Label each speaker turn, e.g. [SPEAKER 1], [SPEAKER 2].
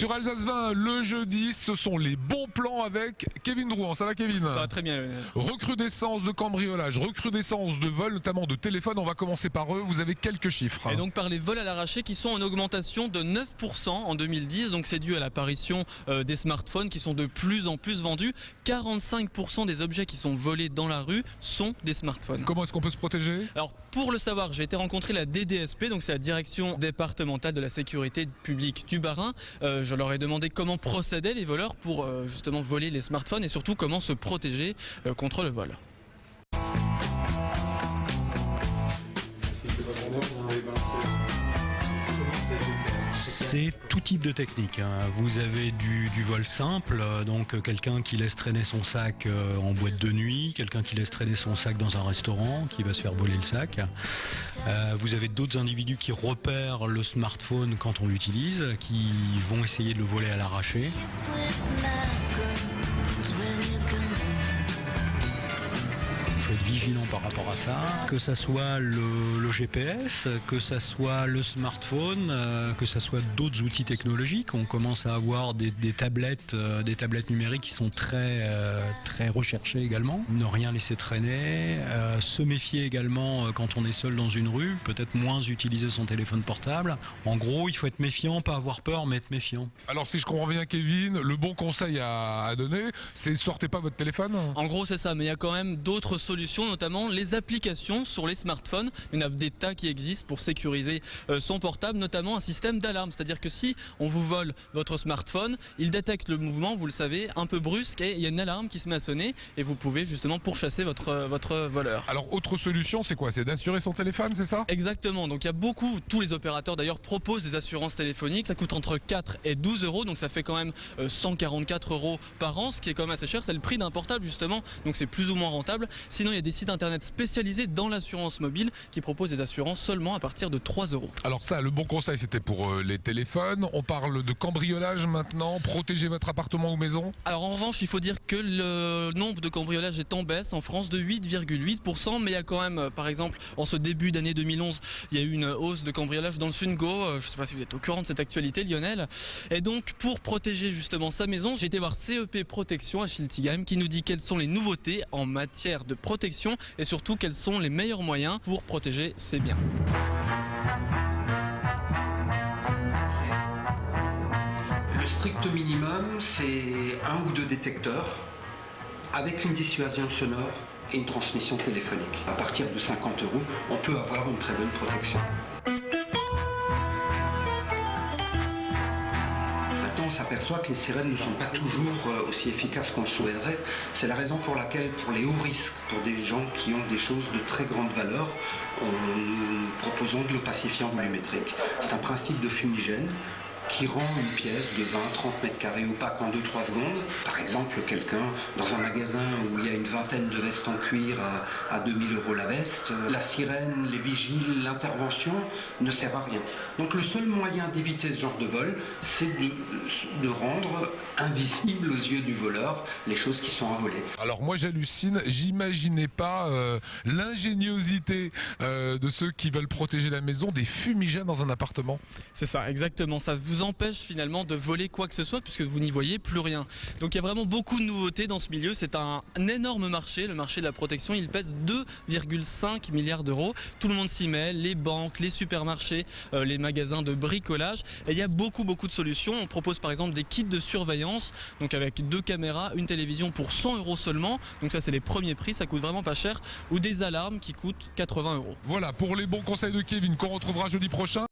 [SPEAKER 1] Sur Alsace 20, le jeudi, ce sont les bons plans avec Kevin Drouin. Ça va, Kevin?
[SPEAKER 2] Ça va très bien.
[SPEAKER 1] Recrudescence de cambriolage, recrudescence de vols, notamment de téléphones. On va commencer par eux. Vous avez quelques chiffres.
[SPEAKER 2] Et donc par les vols à l'arraché qui sont en augmentation de 9% en 2010. Donc c'est dû à l'apparition des smartphones qui sont de plus en plus vendus. 45% des objets qui sont volés dans la rue sont des smartphones.
[SPEAKER 1] Comment est-ce qu'on peut se protéger?
[SPEAKER 2] Alors pour le savoir, j'ai été rencontrer la DDSP, donc c'est la direction départementale de la sécurité publique du Bas-Rhin. Je leur ai demandé comment procédaient les voleurs pour justement voler les smartphones et surtout comment se protéger contre le vol.
[SPEAKER 3] C'est tout type de technique. Vous avez du vol simple, donc quelqu'un qui laisse traîner son sac en boîte de nuit, quelqu'un qui laisse traîner son sac dans un restaurant, qui va se faire voler le sac. Vous avez d'autres individus qui repèrent le smartphone quand on l'utilise, qui vont essayer de le voler à l'arraché. Il faut être vigilant par rapport à ça, que ça soit le GPS, que ça soit le smartphone, que ça soit d'autres outils technologiques. On commence à avoir des tablettes numériques qui sont très recherchées également. Ne rien laisser traîner, se méfier également quand on est seul dans une rue, peut-être moins utiliser son téléphone portable. En gros, il faut être méfiant, pas avoir peur, mais être méfiant.
[SPEAKER 1] Alors si je comprends bien, Kevin, le bon conseil à donner, c'est sortez pas votre téléphone.
[SPEAKER 2] En gros, c'est ça, mais il y a quand même d'autres solutions, notamment les applications sur les smartphones. Il y en a des tas qui existent pour sécuriser son portable, notamment un système d'alarme. C'est-à-dire que si on vous vole votre smartphone, il détecte le mouvement, vous le savez, un peu brusque, et il y a une alarme qui se met à sonner et vous pouvez justement pourchasser votre voleur.
[SPEAKER 1] Alors autre solution, c'est quoi? C'est d'assurer son téléphone, c'est ça?
[SPEAKER 2] Exactement, donc il y a tous les opérateurs d'ailleurs proposent des assurances téléphoniques. Ça coûte entre 4 et 12 euros, donc ça fait quand même 144 euros par an, ce qui est quand même assez cher. C'est le prix d'un portable justement, donc c'est plus ou moins rentable. Sinon, il y a des sites internet spécialisés dans l'assurance mobile qui proposent des assurances seulement à partir de 3 euros.
[SPEAKER 1] Alors ça, le bon conseil, c'était pour les téléphones. On parle de cambriolage maintenant. Protégez votre appartement ou maison.
[SPEAKER 2] Alors en revanche, il faut dire que le nombre de cambriolages est en baisse en France de 8,8%. Mais il y a quand même, par exemple, en ce début d'année 2011, il y a eu une hausse de cambriolage dans le Sungo. Je ne sais pas si vous êtes au courant de cette actualité, Lionel. Et donc, pour protéger justement sa maison, j'ai été voir CEP Protection à Schiltigheim qui nous dit quelles sont les nouveautés en matière de protection et surtout quels sont les meilleurs moyens pour protéger ses biens.
[SPEAKER 4] Le strict minimum, c'est 1 ou 2 détecteurs avec une dissuasion sonore et une transmission téléphonique. À partir de 50 euros, on peut avoir une très bonne protection. On s'aperçoit que les sirènes ne sont pas toujours aussi efficaces qu'on le souhaiterait. C'est la raison pour laquelle, pour les hauts risques, pour des gens qui ont des choses de très grande valeur, nous proposons de l'opacifiant volumétrique. C'est un principe de fumigène qui rend une pièce de 20-30 mètres carrés opaque en 2-3 secondes. Par exemple, quelqu'un dans un magasin où il y a une vingtaine de vestes en cuir à 2000 euros la veste, la sirène, les vigiles, l'intervention ne sert à rien. Donc le seul moyen d'éviter ce genre de vol, c'est de rendre invisible aux yeux du voleur les choses qui sont à voler.
[SPEAKER 1] Alors moi j'hallucine, j'imaginais pas l'ingéniosité de ceux qui veulent protéger la maison, des fumigènes dans un appartement.
[SPEAKER 2] C'est ça, exactement. Ça vous empêche finalement de voler quoi que ce soit puisque vous n'y voyez plus rien. Donc il y a vraiment beaucoup de nouveautés dans ce milieu. C'est un énorme marché, le marché de la protection. Il pèse 2,5 milliards d'euros. Tout le monde s'y met, les banques, les supermarchés, les magasins de bricolage. Et il y a beaucoup de solutions. On propose par exemple des kits de surveillance, donc avec 2 caméras, une télévision pour 100 euros seulement. Donc ça c'est les premiers prix, ça coûte vraiment pas cher. Ou des alarmes qui coûtent 80 euros.
[SPEAKER 1] Voilà pour les bons conseils de Kevin qu'on retrouvera jeudi prochain.